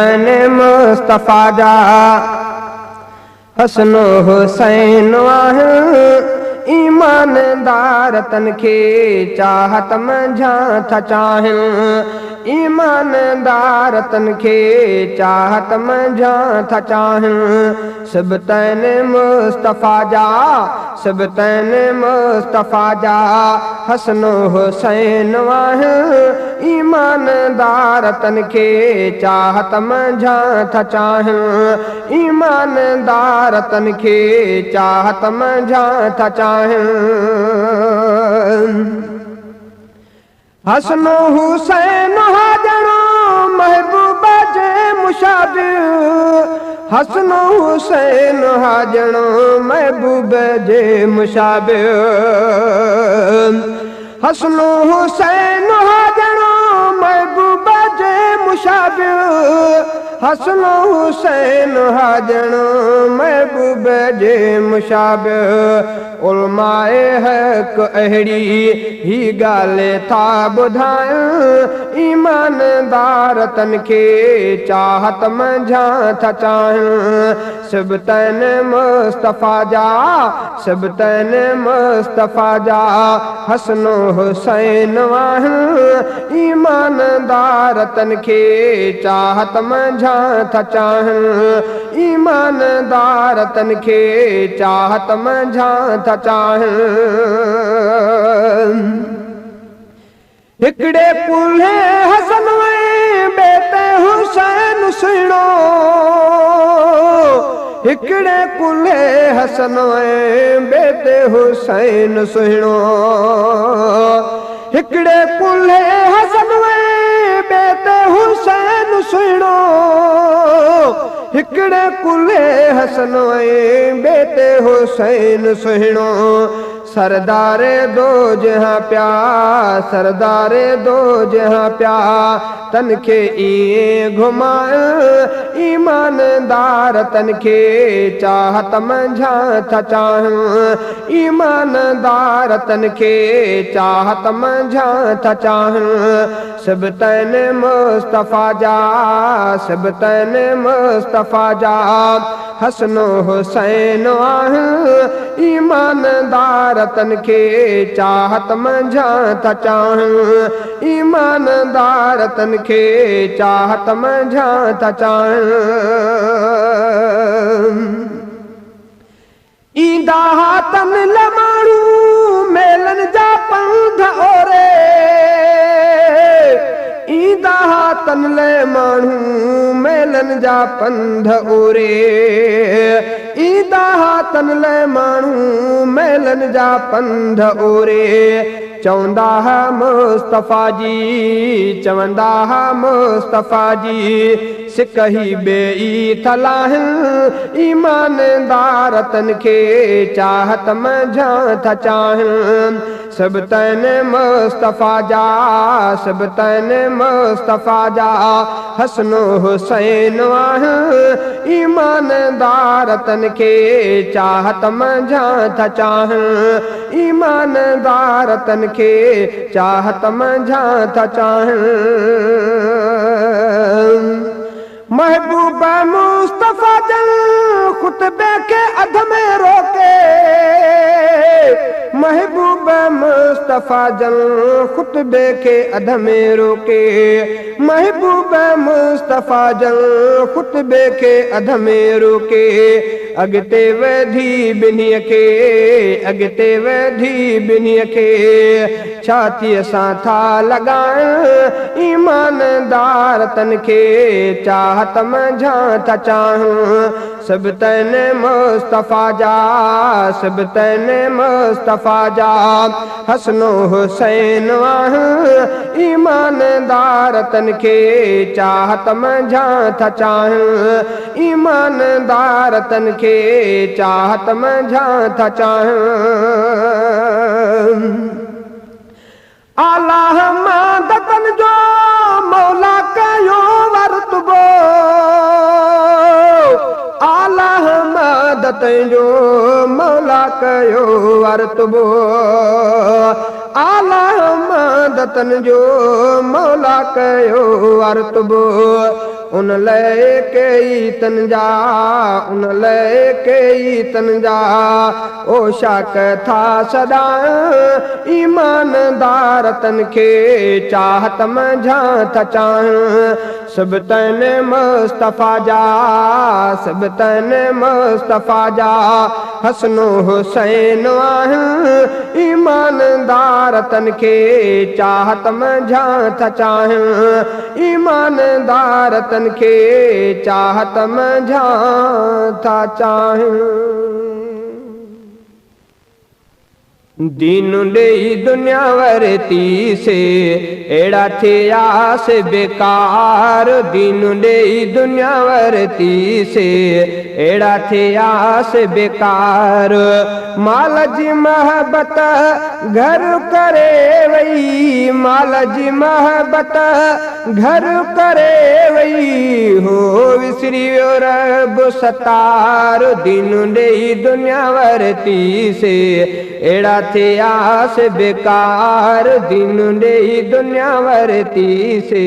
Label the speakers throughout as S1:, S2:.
S1: मुस्तफ़ा जा हसन हुसैन ईमानदार तन के चाहत मंझा था चाहन ईमानदार तन के चाहत मंझा था चाहन सब तन मुस्तफ़ा जा सब तन मुस्तफ़ा जा हसन हुसैन ईमानदार तन के चाहत मंझा था चाहन ईमानदार तन के चाहत मंझा था चाहन हसन हुसैन हाजनो महबूबा जे मुशाबिह हसन हुसैन हाजनो महबूबा जे मुशाबिह हसन हुसैन हाजनो महबूबा जे मुशाबिह हसन हुसैन हाजनो महबूबा जे मुशाबिह उलमाए हक अहिड़ी ही ॻाल्हि था ॿुधाइनि ईमानदार तन के चाहत मंझा था चाहनि सब तन मुस्तफ़ा जा सब तन मुस्तफ़ा जा हसन हुसैन ईमानदार तन के चाहत मंझा था चाहनि ईमानदार तन के चाहत मंझा था चाहनि हिकड़े पुल्हे हसन बेटे हुसैन सुहिणो हिकड़े पुल्हे हसन बेटे हुसैन सुहिणो हिकड़े पुल्हे हसन बेटे हुसैन सुहिणो हिकड़े पुल्हे हसन बेटे हुसैन सुहिणो सरदारे दो जहां प्या सरदारे दो जहां प्या तन के इए घुमाए ईमानदार तन के चाहत मंझा था चाहन ईमानदार तन के चाहत मंझा था चाहन सब तन मुस्तफ़ा जा सब तन मुस्तफ़ा जा हसन हुसैन ईमानदार तन के चाहत मंझा था चाहन ईमानदार तन के चाहत मंझा था चाहन ईंदा तन लमाणू मेलन जा पंध ओरे ईंदा तन ले माण्हू मेलन जा पंध ओरे ईंदा तन ले माण्हू मेलन जा पंध ओरे चवंदा मुस्तफ़ा जी चवंदा मुस्तफ़ा जी सिकही बेई थलाहन ईमानदार तन के चाहत मंझा था चाहन सब तन मुस्तफ़ा जा सब तन मुस्तफ़ा जा हसन हुसैन ईमानदार तन के चाहत मंझा था चाहन ईमानदार तन के चाहत मंझा था चाहन महबूबा मुस्तफ़ा जन खुतबे के अध में रोके महबूबा मुस्तफ़ा जन खुतबे के अध में रोके महबूबा मुस्तफ़ा जन खुतबे के अध में रोके अगते वधी बिन्हीअ के अगते वधी बिन्हीअ के छातीअ सां था लॻाइण ईमानदार तन के चाहत मंझा था चाहूं सब तन मुस्तफ़ा जा सब तन मुस्तफ़ा जा हसन हुसैन ईमानदार तन के चाहत मंझा था चाहूं ईमानदार तन के चाहत मंझा था चाहूं आला मददन जो मौला कयो वरतबो आला मदद जो मौला कयो वरतबो आला मददन जो मौला कयो वरतबो उन लेके तन जा, उन लेके तन जा। ओ शक था सदा ईमानदार तन के चाहत मंझा था चाह। सब तन मुस्तफा जा, सब तन मुस्तफा जा। हसनो हुसैन वाह ईमानदार तन के चाहत मंझा था चाह। ईमानदार तन के चाहत मंझा था चाह। दीन दे दुनिया वरती से एड़ा थे आस बेकार। दीन दे दुनिया वरती से एड़ा थे आस बेकार। माल जी महबत घर करे वही, माल जी महबत घर करे वही। हो विसरी रब सतार। दीन दे दुनिया वरती से एड़ा थे आस बेकार। दीन दे दुनिया वरती से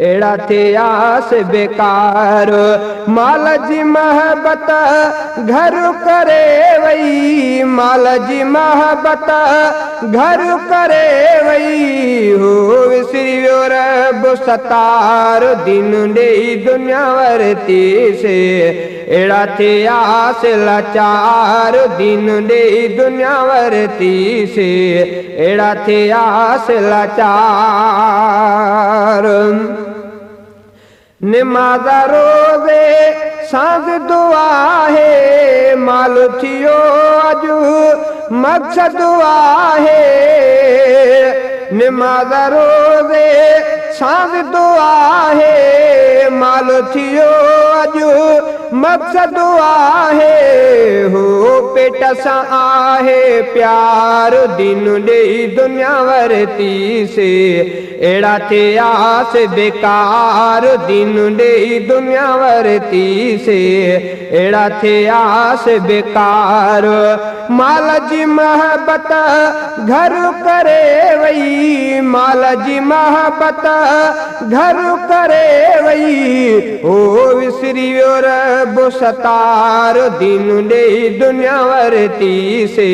S1: एड़ा थे आस बेकार। माल जी महबत घर करे वही, माल जी महबत घर करे वही। हो विसरी रब सतार। दीन दे दुनिया वरती से एड़ा थे आस लाचार। दीन दे दुनिया वरती से एड़ा थे आस लाचार। नमाज़ रोज़े सांझ दुआ है, माल थियो अजु मक़सद दुआ है। नमाज़ रोज़े सांझ दुआ है, माल थियो अजु मक़सद दुआ है। हो पेट सां आहे प्यार। दीन दे दुनिया वरती से एड़ा थे आस बेकार। दीन दे दुनिया वरती से एड़ा थे आस बेकार। माल जी महबत घर करे वही, माल जी महबत घर करे वही। ओ विसरी रब सतार। दीन दे दुनिया वरती से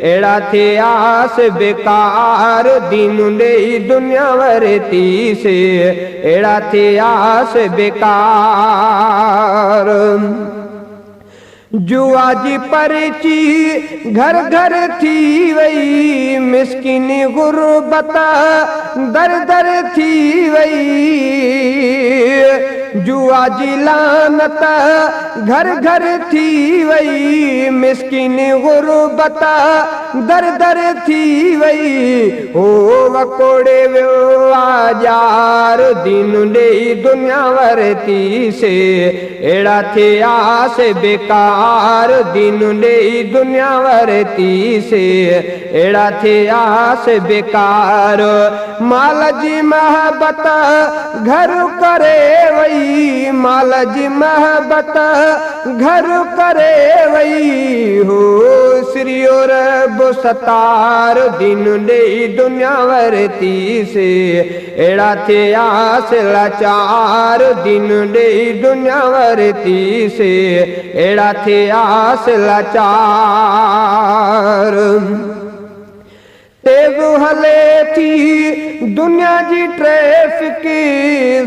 S1: एड़ा थे आस बेकार। दीन दे दुनिया वरती से एड़ा थे आस बेकार। जुआ जी परची घर घर थी वही, मिस्किनी गुरबत दर दर थी वही। जुआ जी लानत घर घर थी वही, मिस्किनी गुरबत दर दर थी वही। हो वकोड़े वो आजार। दीन दे दुनिया वरती से एड़ा थे आस बेकार। दीन दे दुनिया वरती से एड़ा थे आस बेकार। माल जी महबत घर करे वही, माल जी महबत घर करे वही। हो श्री रब सतार। दीन दे दुनिया वरती से एड़ा थे आस लाचार। दीन दे दुनिया वरती से एड़ा थे आस लाचार। तेज़ हले थी दुनिया जी ट्रैफिक,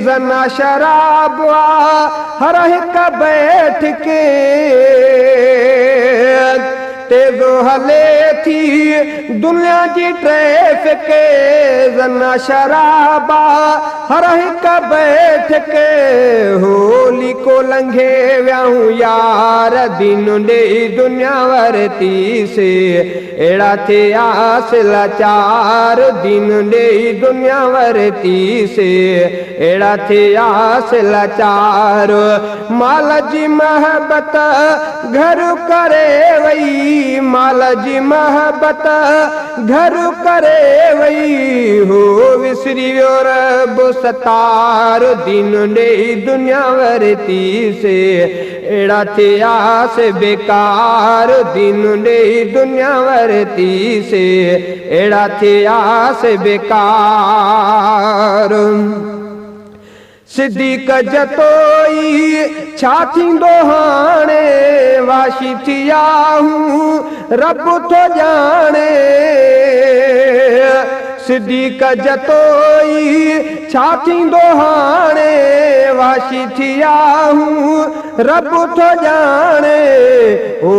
S1: जना शराब हर हिक बैठ के। तेज़ हले थी दुनिया जी ट्रैफिक, जना शराब हर हिक बैठ के। होली को लंघे व्याहूं यार। दीन दे दुनिया वरती से एड़ा थे आस लाचार। दीन दे दुनिया वरती से एड़ा थे आस लाचार। माल जी महबत घर करे वही, माल जी महबत घर करे वही। हो विसरी रब सतार। दीन दे दुनिया वरती से एड़ा थे आस बेकार। दीन दे दुनिया वरती से एड़ा थे आस बेकार। सिद्दीक़ जतोई छा थींदो हाणे वाशी थिया हूं रब थो ॼाणे सिद्दीक़ जतोई छा थींदो हाणे वाशी थिया हूं रब थो ॼाणे ओ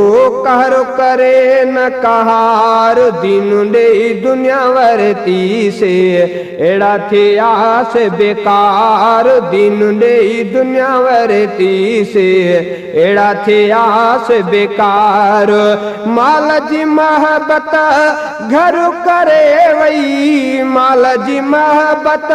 S1: कहर करे न कहार दीन ॾेई दुनिया वरती से अहिड़ा थिया से बेकार दीन ॾेई दुनिया वरती से अहिड़ा थिया से बेकार माल जी मोहबत घर करे वई माल जी मोहबत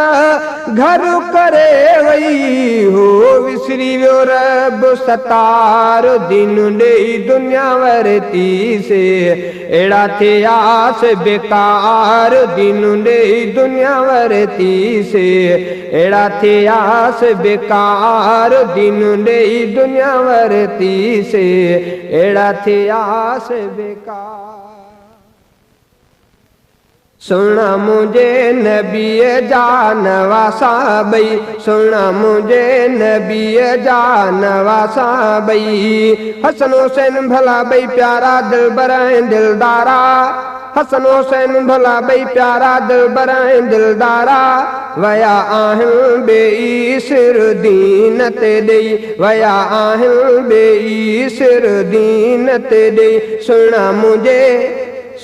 S1: घर करे वई हो विसरी वियो रब सतार दीन ॾेई दुनिया वरती से अहिड़ा थिया से बेकार दीन ॾेई दुनिया वरती से अहिड़ा थिया से बेकार दीन ॾेई दुनिया वरती से अहिड़ा थिया से बेकार सुना मुझे नबी जा नवासा बई सुना मुझे नबी जा नवासा बई हसन हुसैन भला बई प्यारा दिलबर दिलदारा हसन हुसैन भला बई प्यारा दिलबर दिलदारा वया आहिन बेई सिर दीन ते ॾेई वया आहिन बेई सिर दीन ते ॾेई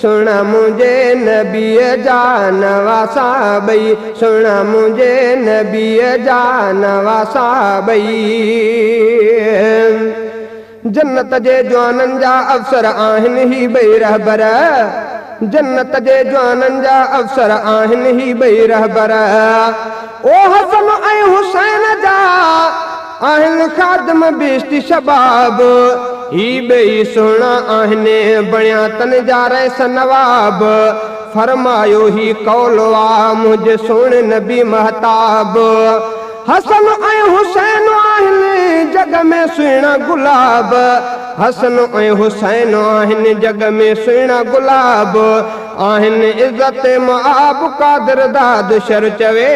S1: सुना मुझे नबी जा नवासा बई सुना मुझे नबी जा नवासा बई जन्नत जे जवाननि जा अवसर आहिनि ही बई रहबर जन्नत जे जवाननि जा अवसर आहिनि ही बई रहबर ओ हसन ऐं हुसैन जा आहिनि खादम बेश्ती शबाब ही बई सुहिणा आहिनि बणिया तन जा रैस नवाब फरमायो ही कौलवा मुझ सुहिणे नबी महताब हसन ऐं हुसैन आहिनि जग में सुहिणा गुलाब हसन ऐं हुसैन आहिनि जग में सुहिणा गुलाब आहिनि इज़त मआब कादिर दाद शर चवे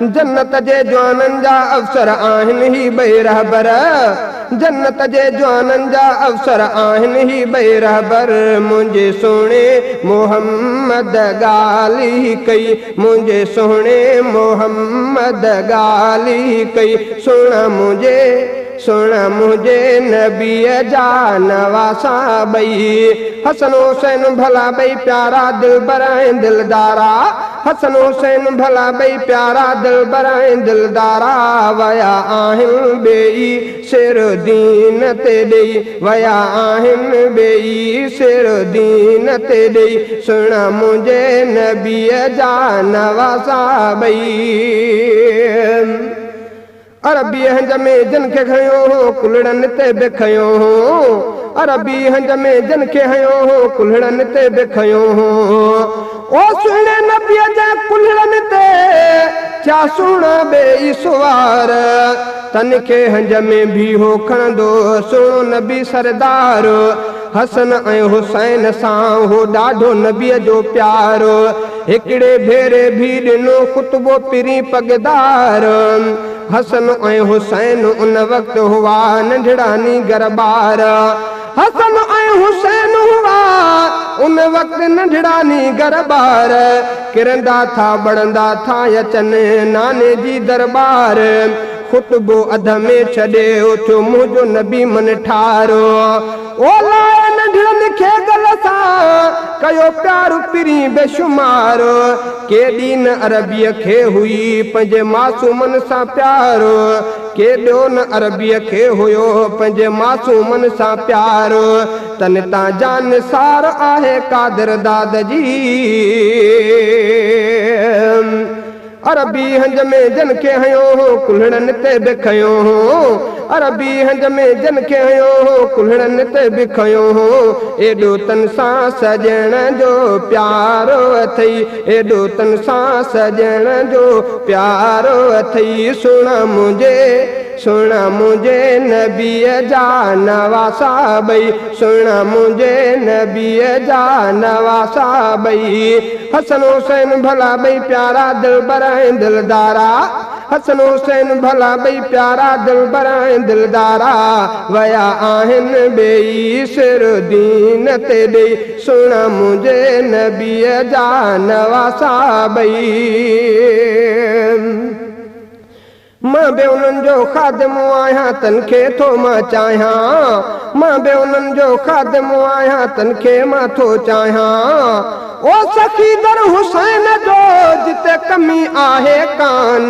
S1: जन्नत जे जवाननि जा अवसर आहिनि ही बई रहबर जन्नत जे जवाननि जा अवसर आहिनि ही बई रहबर मुंहिंजे सुहिणे मोहम्मद ॻाल्हि कई मुंहिंजे सुहिणे मोहम्मद ॻाल्हि कई सुण मुझे नबी जा नवासा बई हसन हुसैन भला बई प्यारा दिलबर दिलदारा हसन हुसैन भला बई प्यारा दिलबर दिलदारा वया आहिन बेई सिर दीन ते ॾेई वया आहिन बेई सिर दीन ते ॾेई सुण मुझे नबी जा नवासा बई अरबी हंज में जन खे खयो हो कुलड़नि ते बि खयो हो अरबी हंज में जन खे हयो हो कुलड़नि ते बि खयो हो ओ सुहिणे नबीअ जे कुलड़नि ते छा सुहिणा बेई सुवार तन खे हंज में भी हो खणंदो सुहिणो नबी सरदार हसन ऐं हुसैन सां हो ॾाढो नबीअ जो प्यारो हिकिड़े भेरे भी ॾिनो ख़ुतबो पिरी पगदार हसन ऐं हुसैन उन वक़्तु हुआ नंढड़ानी गरबार हसन ऐं हुसैन हुआ उन वक़्तु नंढड़ानी गरबार किरंदा था बढ़ंदा था अचनि नाने जी दरबार ख़ुतबो अध में छॾे उथियो मुंहिंजो नबी मन ठारो ओ लाए नंढड़नि खे गल सां कयो प्यार पिरी बेशुमार केॾी न अरबीअ खे हुई पंहिंजे मासूमनि सां प्यारो केॾो न अरबीअ खे हुयो पंहिंजे मासूमनि सां प्यारो तन तां जान सार आहे कादिर दाद जी अरबी हंज में जन खे हयो हो कुल्हड़नि ते बि खयो हो अरबी हंज में जन खे हयो हो कुल्हड़नि ते बि खयो हो एॾो तन सां सजण जो प्यारो अथई एॾो तन सां सजण जो प्यारो अथई सुण मुंहिंजे सुन मुझे नबी जा नवासा भई, सुन मुझे नबी जा नवासा भई। हसन हुसैन भला भई प्यारा दिलबर ऐं दिलदारा, हसन हुसैन भला भई प्यारा दिलबर ऐं दिलदारा, वया आहिनि ॿेई सिर दीन ते ॾेई, सुन मुझे नबी जा नवासा भई। मां बि उन्हनि जो ख़ादिम आहियां तन खे थो मां चाहियां, मां बि उन्हनि जो ख़ादिम आहियां तन खे मां थो चाहियां। ओ सखी दर हुसैन जो जिते कमी आहे कान,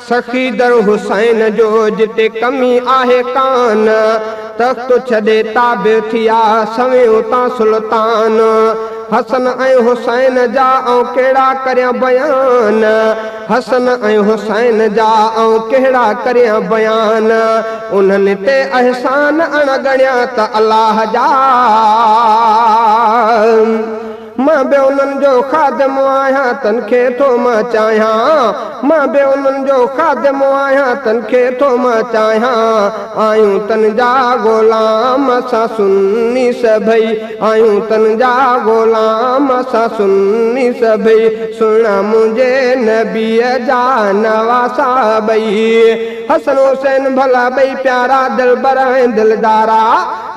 S1: सखी दर हुसैन जो जिते कमी आहे कान, तख्त छॾे ताबे थिया सवें उतां सुल्तान। हसन ऐं हुसैन जा ऐं कहिड़ा करियां बयान, हसन ऐं हुसैन जा ऐं कहिड़ा करियां बयान, उन्हनि ते अहसान अणगणिया त अल्लाह जा। मां बि उन्हनि जो ख़ादिम आहियां तन खे थो मां चाहियां, मां बि उन्हनि जो ख़ादिम आहियां तन खे थो मां चाहियां। आहियूं तन जा ग़ुलाम असां सुन्नी सभई, आहियूं तन जा ग़ुलाम असां सुन्नी सभई, सुन मुंहिंजे नबीअ जा नवासा भई। हसन हुसैन भला भई प्यारा दिलबर ऐं दिलदारा,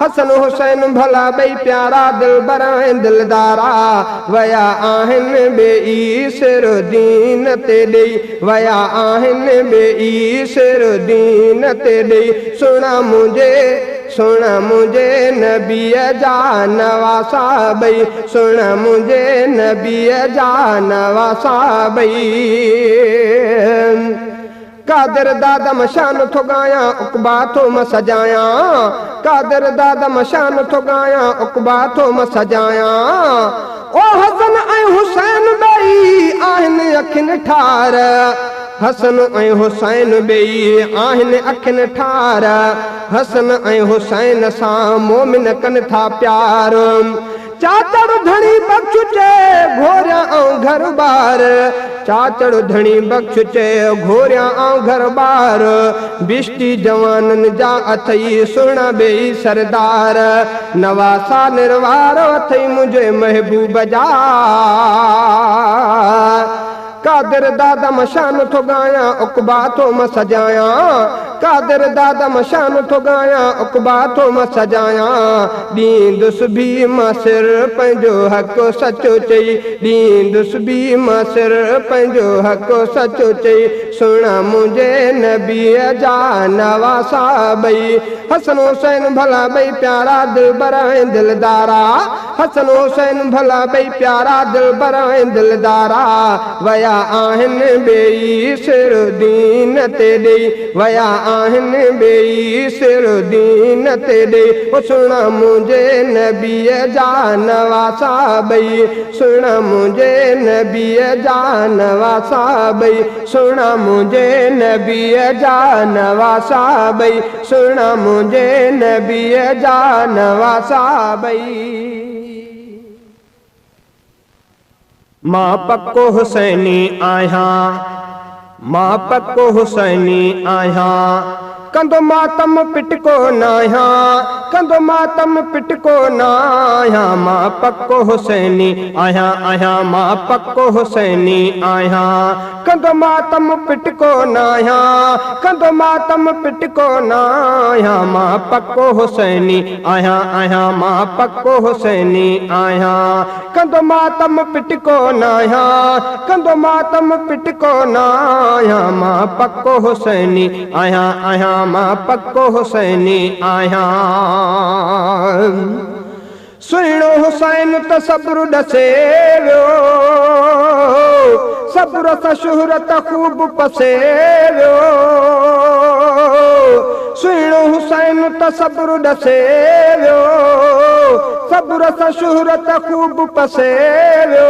S1: हसन हुसैन भला भई प्यारा दिलबर ऐं दिलदारा, वया आहिनि ॿेई सिर दीन ते ॾेई, वया आहिनि ॿेई सिर दीन ते ॾेई, सुन मुंहिंजे नबीअ जा नवासा भई, सुन मुंहिंजे नबीअ जा नवासा भई। कादिर दादा मशान थो गायां उकबा थो म सजायां, कादिर दादा मशान थो गायां उकबा थो म सजायां। ओ हसन ऐं हुसैन ॿई आहिनि अखियुनि ठार, हसन ऐं हुसैन ॿई आहिनि अखियुनि ठार, हसन ऐं हुसैन सां मोमिन कनि था प्यार। चाचड़ धणी बख्श चए घोरियां ऐं घर बार, चाचड़ धणी बख्श चए घोरियां ऐं घर बार, बिश्ती जवाननि जा अथई सुण ॿेई सरदार, नवासा निर्वार अथई मुंहिंजे महबूब जा। कादिर दादा मशान थो गायां उकबा थो म सजायां, कादिर दादा मशान थो गायां उकबा थो म सजायां। ॾींदुसि भी मां सिर पंहिंजो हक़ सचो चई, ॾींदुसि भी मां सिर पंहिंजो हक़ सचो चई, सुन मुंहिंजे नबीअ जा नवासा भई। हसन हुसैन भला भई प्यारा दिलबर ऐं दिलदारा, हसन हुसैन भला भई प्यारा दिलबर ऐं दिलदारा, वया आहिनि ॿेई सिर दीन ते ॾेई, वया आहिनि ॿेई सिर दीन ते ॾेई, सुन मुंहिंजे नबीअ जा नवासा भई, सुन मुंहिंजे नबीअ जा नवासा भई, सुन मुंहिंजे नबीअ जा नवासा भई, सुन मुंहिंजे नबीअ जा नवासा भई। मां पक्को हुसैनी आहियां, मां पक्को हुसैनी आहियां, कंदो मातम पिटको नाहियां, कंदो मातम पिटको नाहियां, मां पक्को हुसैनी आहियां आहियां, मां पक्को हुसैनी आहियां, कंदो मातम पिटको नाहियां, कंदो मातम पिटको नाहियां, मां पक्को हुसैनी आहियां आहियां, मां पक्को हुसैनी आहियां, कंदो मातम पिटको नाहियां, कंदो मातम पिटको नाहियां, मां पक्को हुसैनी आहियां आहियां, मां पक्को हुसैनी आहियां। सुहिणो हुसैन त सब्र ॾसे वियो, सब्र सां शुहरत ख़ूब पसे वियो, सुहिणो हुसैन त सब्र ॾसे वियो, सब्र सां शुहरत ख़ूब पसे वियो,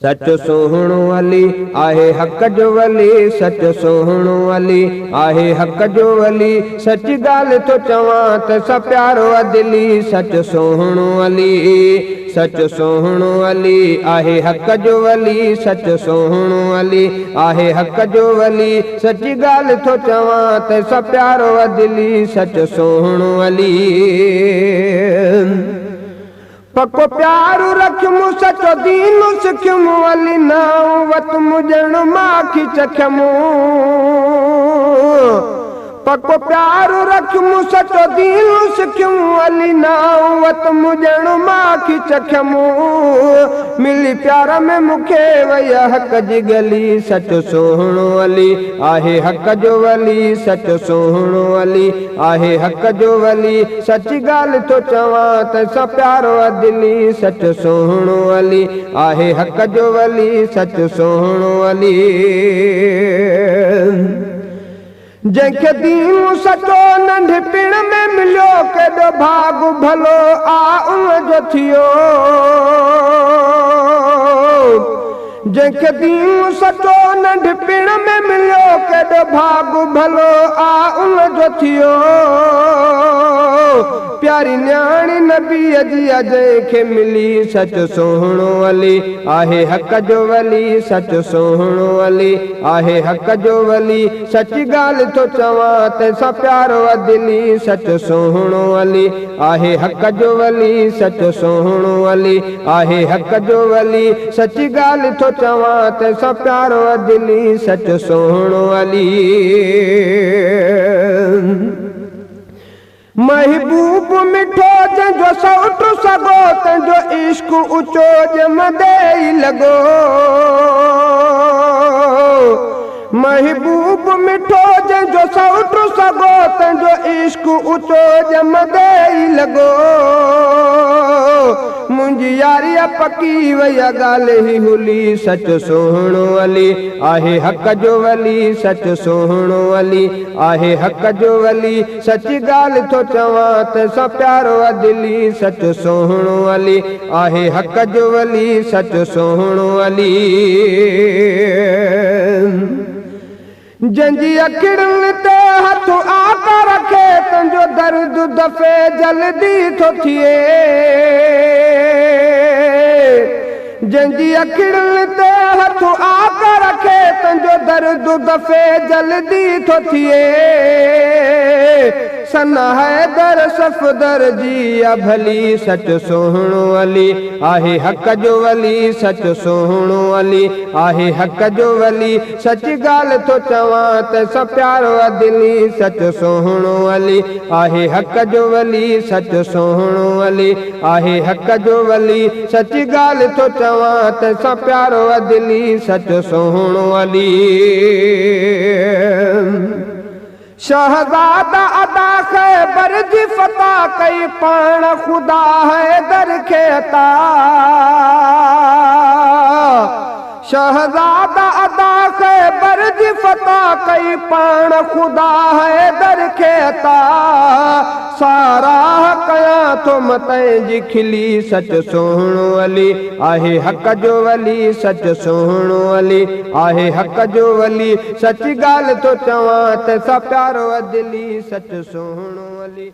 S1: सच सोहणो अली आहे हक़ जो वली, सच सोहणो अली आहे हक़ जो वली, सच ॻाल्हि थो चवां त सा प्यारो अदिली, सच सोहणो अली, सच सोहणो अली आहे हक़ जो वली, सच सोहणो अली आहे हक़ जो वली, सच ॻाल्हि थो चवां त सा प्यारो अदिली, सच सोहणो अली। पको प्यारू रखमु सचो दीन सिखमु अली नाउ वत मुजण माखी चखमु, पको प्यारू रखमु सचो दीन सिखमु अली नाउ वत मुजण माखी चखमु, मिली प्यार में मुखे वया हक़ जी गली, सच सोहणो अली आहे हक़ जो वली, सच सोहणो अली आहे हक़ जो वली, सच ॻाल्हि थो चवां त सा प्यारो अदिली, सच सोहणो अली आहे हक़ जो वली, सच सोहणो अली। जंहिंखे दीन सचो नंढपिण में मिलियो, केॾो भाग भलो आ उन जो थियो, जंहिंखे दीन सचो नंढपिण में मिलियो, केॾो भाग भलो आ उन जो थियो, प्यारी न्याणी नबीअ जी जंहिंखे मिली, सच सोहणो अली आहे हक़ जो वली, सच सोहणो अली आहे हक़ जो वली, सच ॻाल्हि थो चवां त सा प्यारो अदिली, सच सोहणो अली आहे हक़ जो वली, सच सोहणो अली आहे हक़ जो वली, सच ॻाल्हि थो चवां त सा प्यारो अदिली, सच सोहणो अली। महबूब मिठो जंहिंजो सौट सगो, तंहिंजो इश्क ऊंचो जमदे लॻो, महबूब मिठो जंहिंजो सौट सगो, तंहिंजो इश्क ऊंचो जमदे लॻो, मुंहिंजी यारी पकी वया ॻाल्हि ई हुली, सच सोहणो अली आहे हक़ जो वली, सच सोहणो अली आहे हक़ जो वली, सच ॻाल्हि थो चवां त सा प्यारो अदिली, सच सोहणो अली आहे हक़ जो वली, सच सोहणो अली। जंहिंजी अखिड़ियुनि ते हथ आका रखे, तुंहिंजो दर्द दफ़े जल्दी थो थिए, जंहिंजी अखिड़ियुनि ते हथ आका रखे, तुंहिंजो दर्द दफ़े जल्दी थो थिए, सना हैदर सफ़दर जी भली, सच सोहणो अली आहे हक़ जो वली, सच सोहणो अली आहे हक़ जो वली, सच ॻाल्हि थो चवां त सा प्यारो अदिली, सच सोहणो अली आहे हक़ जो वली, सच सोहणो अली आहे हक़ जो वली, सच ॻाल्हि थो चवां त सा प्यारो अदिली, सच सोहणो अली। शहज़ादा अदा ख़ैबर जी फता कई, पाण खुदा हैदर खे अता, शहज़ादा अदा ख़ैबर जी फता कई, पाण खुदा हैदर खे अता, साराह कयां थो मतें जी खिली, सच सोहणो अली आहे हक़ जो वली, सच सोहणो अली आहे हक़ जो वली, सच ॻाल्हि थो चवां त सा प्यारो अदिली, सच सोहणो अली।